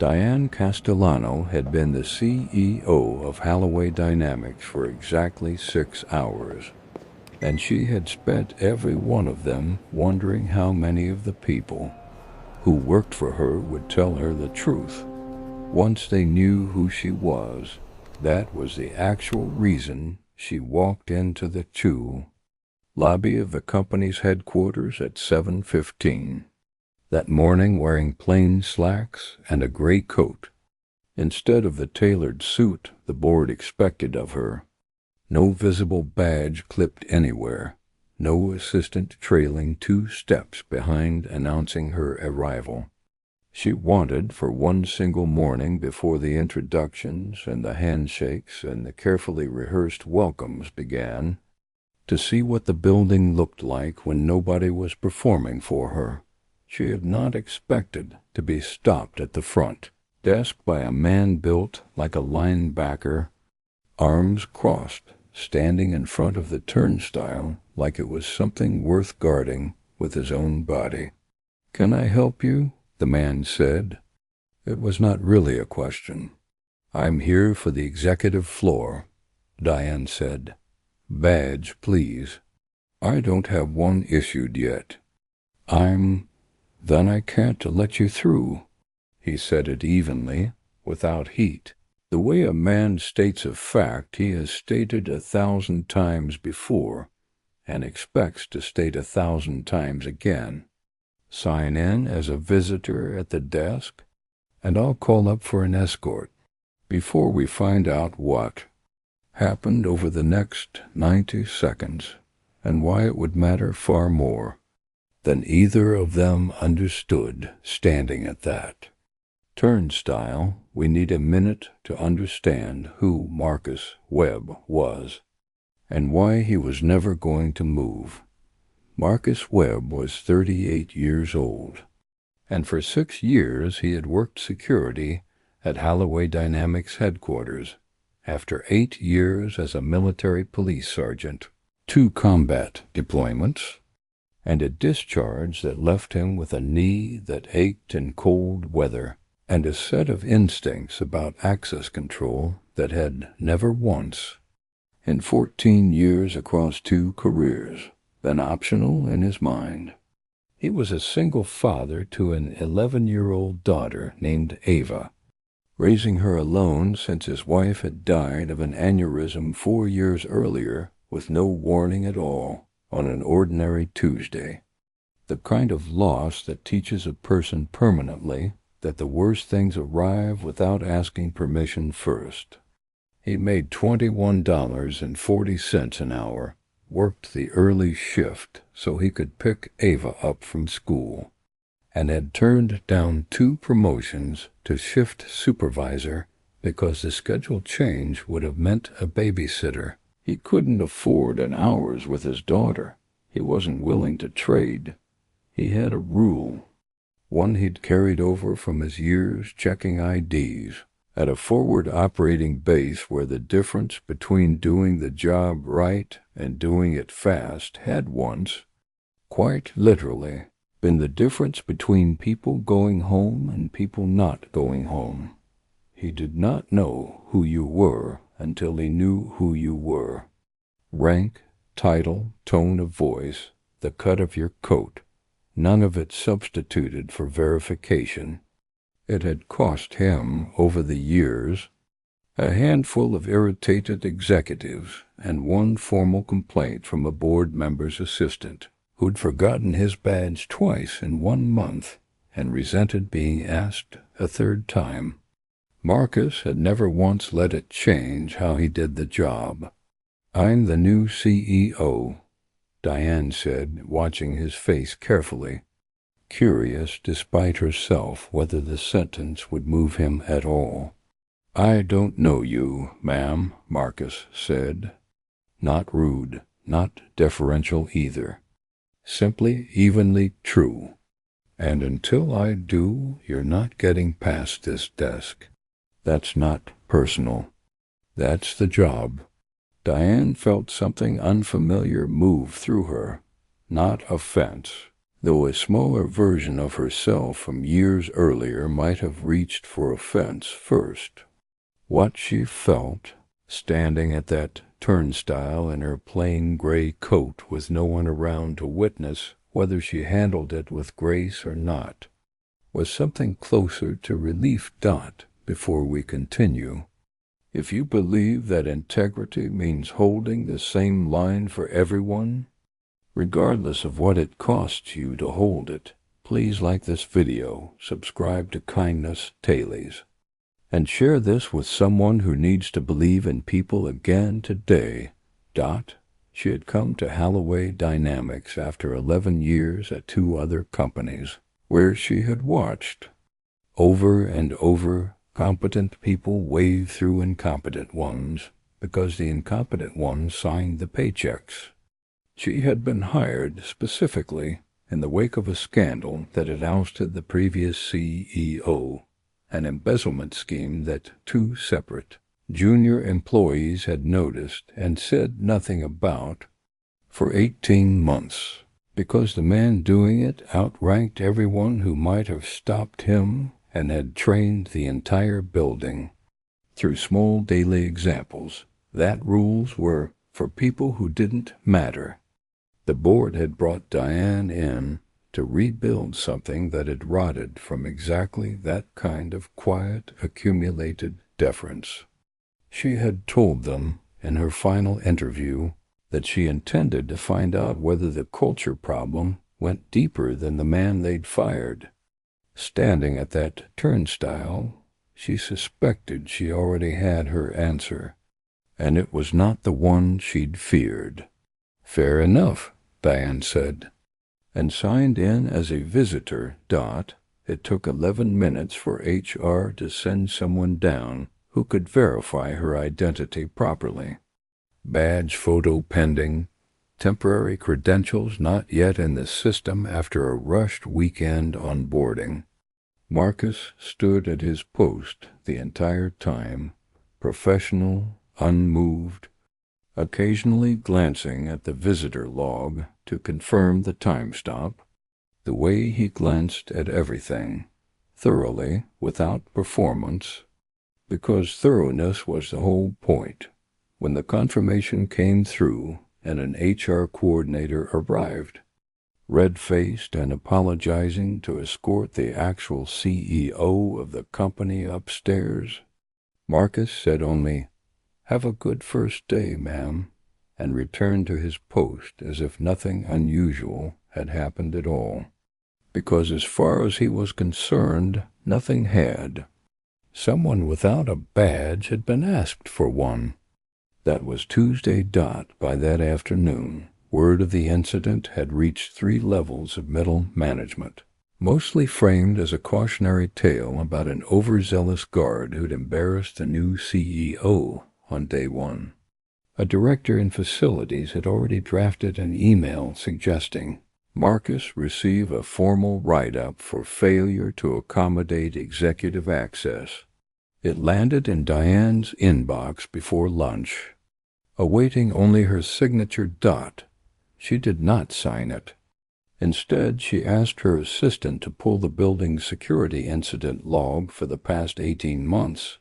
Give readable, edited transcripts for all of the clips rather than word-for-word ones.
Diane Castellano had been the CEO of Holloway Dynamics for exactly 6 hours, and she had spent every one of them wondering how many of the people who worked for her would tell her the truth. Once they knew who she was, that was the actual reason she walked into the lobby of the company's headquarters at 7:15. That morning, wearing plain slacks and a gray coat, instead of the tailored suit the board expected of her. No visible badge clipped anywhere, no assistant trailing 2 steps behind announcing her arrival. She wanted, for one single morning before the introductions and the handshakes and the carefully rehearsed welcomes began, to see what the building looked like when nobody was performing for her. She had not expected to be stopped at the front desk by a man built like a linebacker, arms crossed, standing in front of the turnstile like it was something worth guarding with his own body. "Can I help you?" the man said. It was not really a question. "I'm here for the executive floor," Diane said. "Badge, please." "I don't have one issued yet." "Then I can't let you through." He said it evenly, without heat. The way a man states a fact he has stated 1,000 times before, and expects to state 1,000 times again. "Sign in as a visitor at the desk, and I'll call up for an escort before we find out what happened over the next 90 seconds, and why it would matter far more than either of them understood standing at that turnstile. We need a minute to understand who Marcus Webb was, and why he was never going to move. Marcus Webb was 38 years old, and for 6 years he had worked security at Holloway Dynamics headquarters, after 8 years as a military police sergeant, 2 combat deployments, and a discharge that left him with a knee that ached in cold weather, and a set of instincts about access control that had never once, in 14 years across 2 careers, been optional in his mind. He was a single father to an 11-year-old daughter named Ava, raising her alone since his wife had died of an aneurysm 4 years earlier with no warning at all on an ordinary Tuesday. The kind of loss that teaches a person permanently that the worst things arrive without asking permission first. He made $21.40 an hour, worked the early shift so he could pick Ava up from school, and had turned down 2 promotions to shift supervisor because the schedule change would have meant a babysitter. He couldn't afford an hours with his daughter. He wasn't willing to trade. He had a rule, one he'd carried over from his years checking IDs at a forward operating base where the difference between doing the job right and doing it fast had once, quite literally, been the difference between people going home and people not going home. He did not know who you were until he knew who you were. Rank, title, tone of voice, the cut of your coat, none of it substituted for verification. It had cost him, over the years, a handful of irritated executives and 1 formal complaint from a board member's assistant, who'd forgotten his badge twice in 1 month and resented being asked a 3rd time. Marcus had never once let it change how he did the job. "I'm the new CEO," Diane said, watching his face carefully, curious despite herself whether the sentence would move him at all. "I don't know you, ma'am," Marcus said. Not rude, not deferential either. Simply evenly true. "And until I do, you're not getting past this desk. That's not personal. That's the job." Diane felt something unfamiliar move through her. Not offense, though a smaller version of herself from years earlier might have reached for offense first. What she felt, standing at that turnstile in her plain gray coat with no one around to witness whether she handled it with grace or not, was something closer to relief. Before we continue, if you believe that integrity means holding the same line for everyone, regardless of what it costs you to hold it, please like this video, subscribe to Kindness Tailies, and share this with someone who needs to believe in people again today. She had come to Holloway Dynamics after 11 years at 2 other companies, where she had watched over and over competent people wave through incompetent ones because the incompetent ones signed the paychecks. She had been hired specifically in the wake of a scandal that had ousted the previous CEO, an embezzlement scheme that 2 separate junior employees had noticed and said nothing about for 18 months, because the man doing it outranked everyone who might have stopped him and had trained the entire building through small daily examples that rules were for people who didn't matter. The board had brought Diane in to rebuild something that had rotted from exactly that kind of quiet, accumulated deference. She had told them in her final interview that she intended to find out whether the culture problem went deeper than the man they'd fired. Standing at that turnstile, she suspected she already had her answer, and it was not the one she'd feared. "Fair enough," Diane said, and signed in as a visitor. It took 11 minutes for HR to send someone down who could verify her identity properly. Badge photo pending, temporary credentials not yet in the system after a rushed weekend onboarding. Marcus stood at his post the entire time, professional, unmoved, occasionally glancing at the visitor log to confirm the time stop, the way he glanced at everything, thoroughly, without performance, because thoroughness was the whole point. When the confirmation came through and an HR coordinator arrived, red-faced and apologizing to escort the actual CEO of the company upstairs, Marcus said only, "Have a good first day, ma'am," and returned to his post as if nothing unusual had happened at all, because as far as he was concerned, nothing had. Someone without a badge had been asked for one. That was Tuesday. By that afternoon, word of the incident had reached 3 levels of middle management, mostly framed as a cautionary tale about an overzealous guard who'd embarrassed the new CEO on day 1. A director in facilities had already drafted an email suggesting Marcus receive a formal write-up for failure to accommodate executive access. It landed in Diane's inbox before lunch, awaiting only her signature. She did not sign it. Instead, she asked her assistant to pull the building's security incident log for the past 18 months,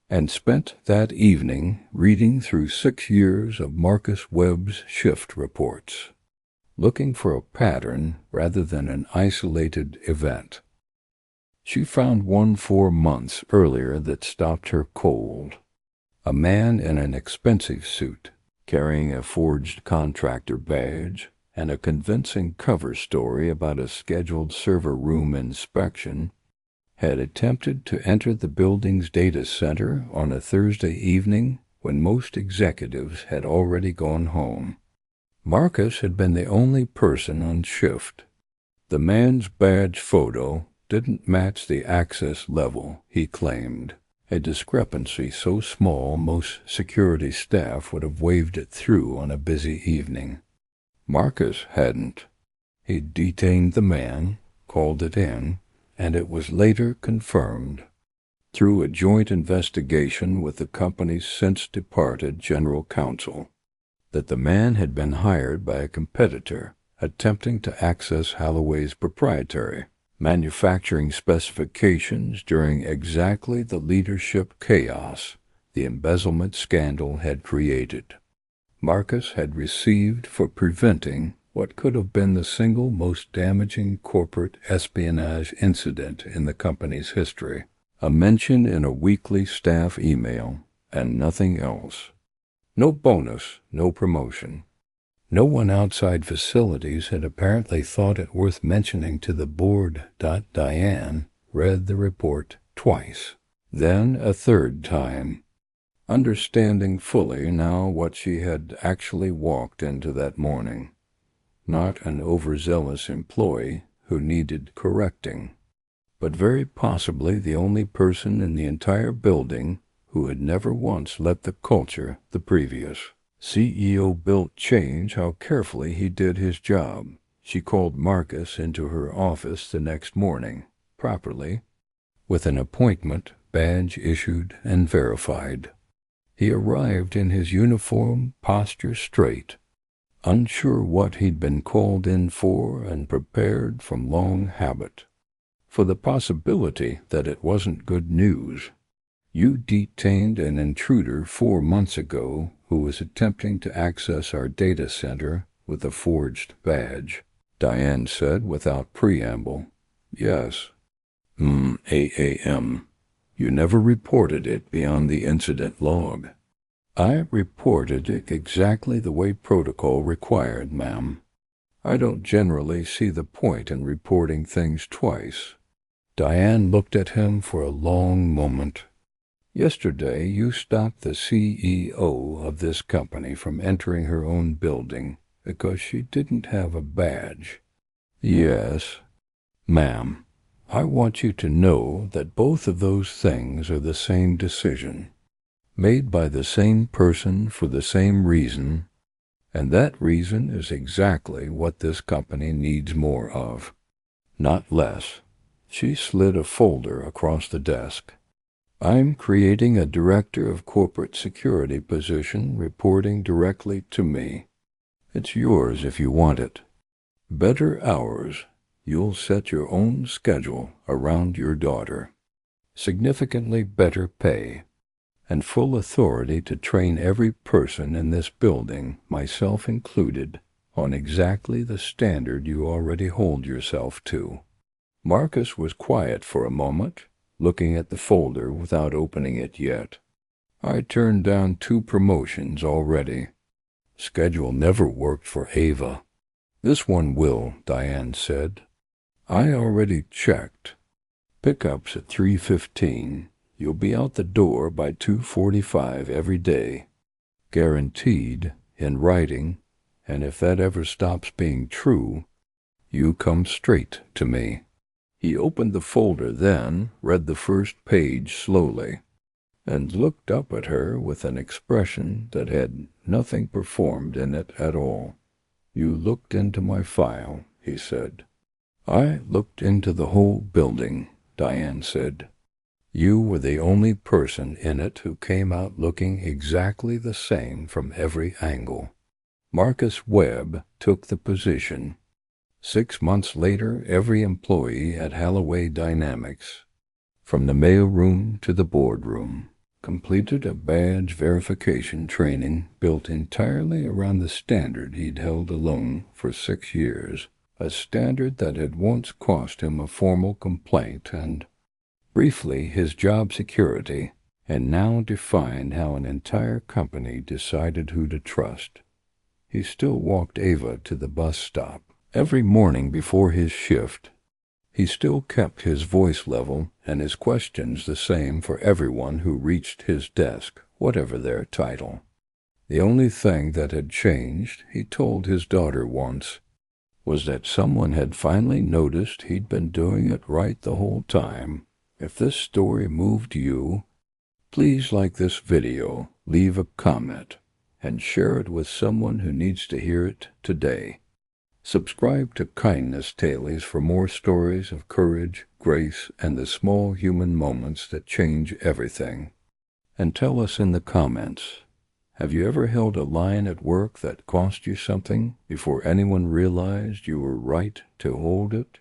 and spent that evening reading through 6 years of Marcus Webb's shift reports, looking for a pattern rather than an isolated event. She found one 4 months earlier that stopped her cold. A man in an expensive suit, carrying a forged contractor badge and a convincing cover story about a scheduled server room inspection, had attempted to enter the building's data center on a Thursday evening when most executives had already gone home. Marcus had been the only person on shift. The man's badge photo didn't match the access level, he claimed, a discrepancy so small most security staff would have waved it through on a busy evening. Marcus hadn't. He'd detained the man, called it in, and it was later confirmed, through a joint investigation with the company's since-departed general counsel, that the man had been hired by a competitor attempting to access Holloway's proprietary manufacturing specifications during exactly the leadership chaos the embezzlement scandal had created. Marcus had received for preventing what could have been the single most damaging corporate espionage incident in the company's history, a mention in a weekly staff email, and nothing else. No bonus, no promotion. No one outside facilities had apparently thought it worth mentioning to the board. Diane read the report twice, then a third time, understanding fully now what she had actually walked into that morning. Not an overzealous employee who needed correcting, but very possibly the only person in the entire building who had never once let the culture the previous CEO built change how carefully he did his job. She called Marcus into her office the next morning, properly, with an appointment badge issued and verified. He arrived in his uniform, posture straight, unsure what he'd been called in for and prepared from long habit for the possibility that it wasn't good news. You detained an intruder 4 months ago who was attempting to access our data center with a forged badge, Diane said without preamble. Yes. AAM. You never reported it beyond the incident log. I reported it exactly the way protocol required, ma'am. I don't generally see the point in reporting things twice. Diane looked at him for a long moment. Yesterday you stopped the CEO of this company from entering her own building because she didn't have a badge. Yes, ma'am. I want you to know that both of those things are the same decision, made by the same person for the same reason, and that reason is exactly what this company needs more of, not less. She slid a folder across the desk. I'm creating a director of corporate security position reporting directly to me. It's yours if you want it. Better hours. You'll set your own schedule around your daughter. Significantly better pay, and full authority to train every person in this building, myself included, on exactly the standard you already hold yourself to. Marcus was quiet for a moment, looking at the folder without opening it yet. I turned down 2 promotions already. Schedule never worked for Ava. This one will, Diane said. I already checked. Pickups at 3:15. You'll be out the door by 2:45 every day. Guaranteed, in writing, and if that ever stops being true, you come straight to me. He opened the folder then, read the first page slowly, and looked up at her with an expression that had nothing performed in it at all. You looked into my file, he said. I looked into the whole building, Diane said. You were the only person in it who came out looking exactly the same from every angle. Marcus Webb took the position. 6 months later, every employee at Holloway Dynamics, from the mailroom to the boardroom, completed a badge verification training built entirely around the standard he'd held alone for 6 years, a standard that had once cost him a formal complaint and, briefly, his job security, and now defined how an entire company decided who to trust. He still walked Ava to the bus stop every morning before his shift. He still kept his voice level and his questions the same for everyone who reached his desk, whatever their title. The only thing that had changed, he told his daughter once, was that someone had finally noticed he'd been doing it right the whole time. If this story moved you, please like this video, leave a comment, and share it with someone who needs to hear it today. Subscribe to Kindness Tales for more stories of courage, grace, and the small human moments that change everything. And tell us in the comments, Have you ever held a line at work that cost you something before anyone realized you were right to hold it?